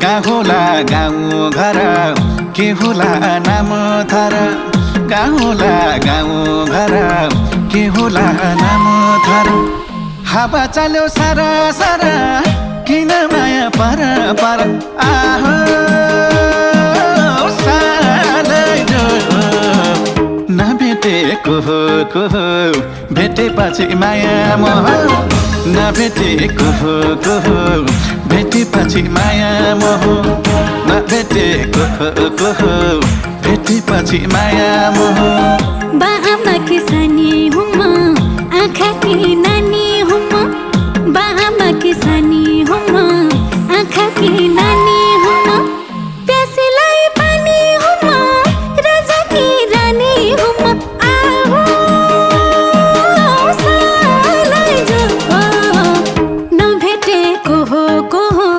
कहाँ होला गाउँ घर के होला नाम थर कहाँ होला गाउँ घर के होला नाम थर हावा चल्यो सारा सारा किन माया पर पर आहो सालैलो नभेटेको को भेटेपछि माया मोह नभेटेको को भेटेपछि माया मोह नभेटेको को भेटेपछि माया मोह